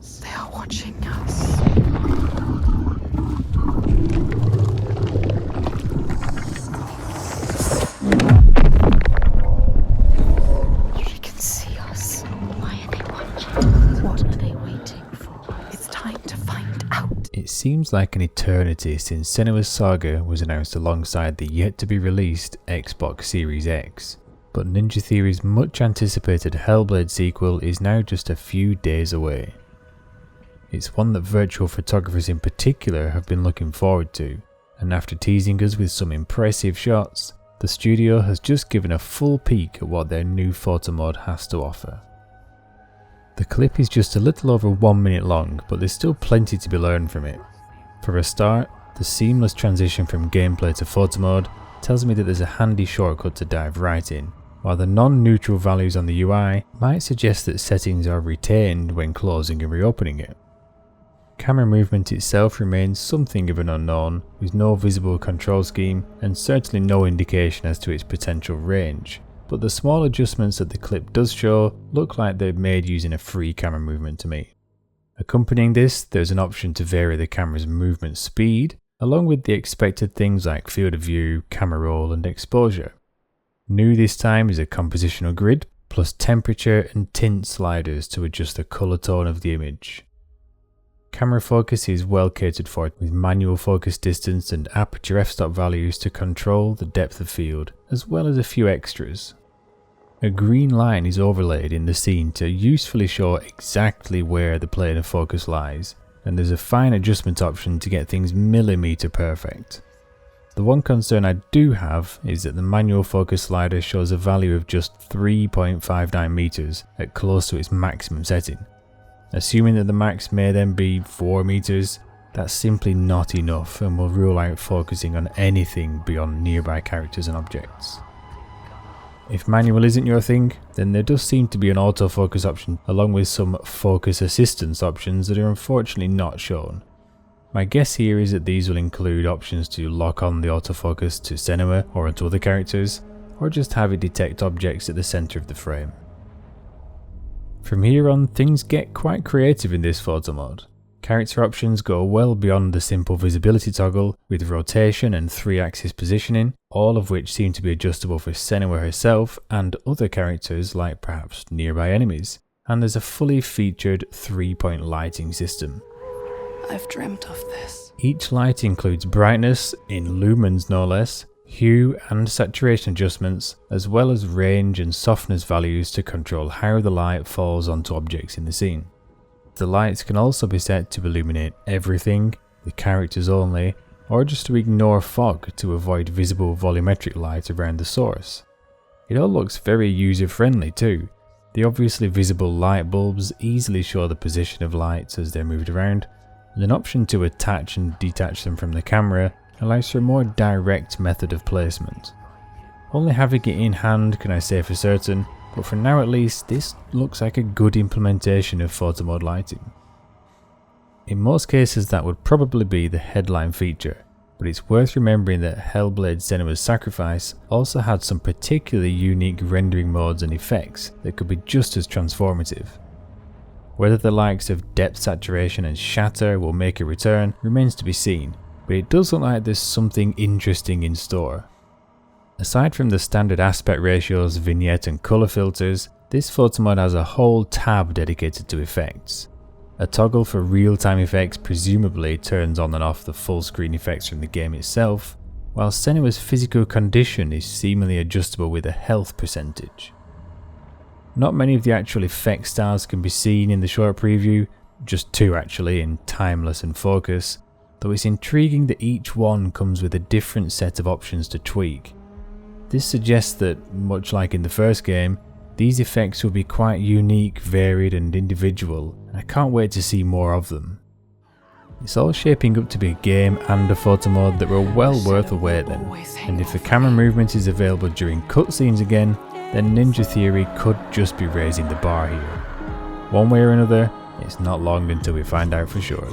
They are watching us. They can see us. Why are they watching? What are they waiting for? It's time to find out. It seems like an eternity since SENUA'S Saga was announced alongside the yet-to-be-released Xbox Series X, but Ninja Theory's much-anticipated Hellblade sequel is now just a few days away. It's one that virtual photographers in particular have been looking forward to, and after teasing us with some impressive shots, the studio has just given a full peek at what their new photo mode has to offer. The clip is just a little over 1 minute long, but there's still plenty to be learned from it. For a start, the seamless transition from gameplay to photo mode tells me that there's a handy shortcut to dive right in, while the non-neutral values on the UI might suggest that settings are retained when closing and reopening it. Camera movement itself remains something of an unknown, with no visible control scheme and certainly no indication as to its potential range, but the small adjustments that the clip does show look like they're made using a free camera movement to me. Accompanying this, there's an option to vary the camera's movement speed, along with the expected things like field of view, camera roll and exposure. New this time is a compositional grid, plus temperature and tint sliders to adjust the colour tone of the image. Camera focus is well catered for with manual focus distance and aperture f-stop values to control the depth of field, as well as a few extras. A green line is overlaid in the scene to usefully show exactly where the plane of focus lies, and there's a fine adjustment option to get things millimeter perfect. The one concern I do have is that the manual focus slider shows a value of just 3.59 meters at close to its maximum setting. Assuming that the max may then be 4 meters, that's simply not enough and will rule out focusing on anything beyond nearby characters and objects. If manual isn't your thing, then there does seem to be an autofocus option along with some focus assistance options that are unfortunately not shown. My guess here is that these will include options to lock on the autofocus to SENUA or onto other characters, or just have it detect objects at the centre of the frame. From here on, things get quite creative in this photo mode. Character options go well beyond the simple visibility toggle, with rotation and 3-axis positioning, all of which seem to be adjustable for SENUA herself and other characters like perhaps nearby enemies. And there's a fully featured 3-point lighting system. I've dreamt of this. Each light includes brightness, in lumens no less, hue and saturation adjustments, as well as range and softness values to control how the light falls onto objects in the scene. The lights can also be set to illuminate everything, the characters only, or just to ignore fog to avoid visible volumetric light around the source. It all looks very user friendly too. The obviously visible light bulbs easily show the position of lights as they're moved around, and an option to attach and detach them from the camera allows for a more direct method of placement. Only having it in hand can I say for certain, but for now at least this looks like a good implementation of photo mode lighting. In most cases that would probably be the headline feature, but it's worth remembering that Hellblade: Senua's Sacrifice also had some particularly unique rendering modes and effects that could be just as transformative. Whether the likes of depth saturation and shatter will make a return remains to be seen, but it does look like there's something interesting in store. Aside from the standard aspect ratios, vignette and colour filters, this photo mode has a whole tab dedicated to effects. A toggle for real-time effects presumably turns on and off the full screen effects from the game itself, while SENUA'S physical condition is seemingly adjustable with a health percentage. Not many of the actual effect styles can be seen in the short preview, just 2 actually in Timeless and Focus, though it's intriguing that each one comes with a different set of options to tweak. This suggests that, much like in the first game, these effects will be quite unique, varied and individual, and I can't wait to see more of them. It's all shaping up to be a game and a photo mode that were well worth a wait then, and if the camera movement is available during cutscenes again, then Ninja Theory could just be raising the bar here. One way or another, it's not long until we find out for sure.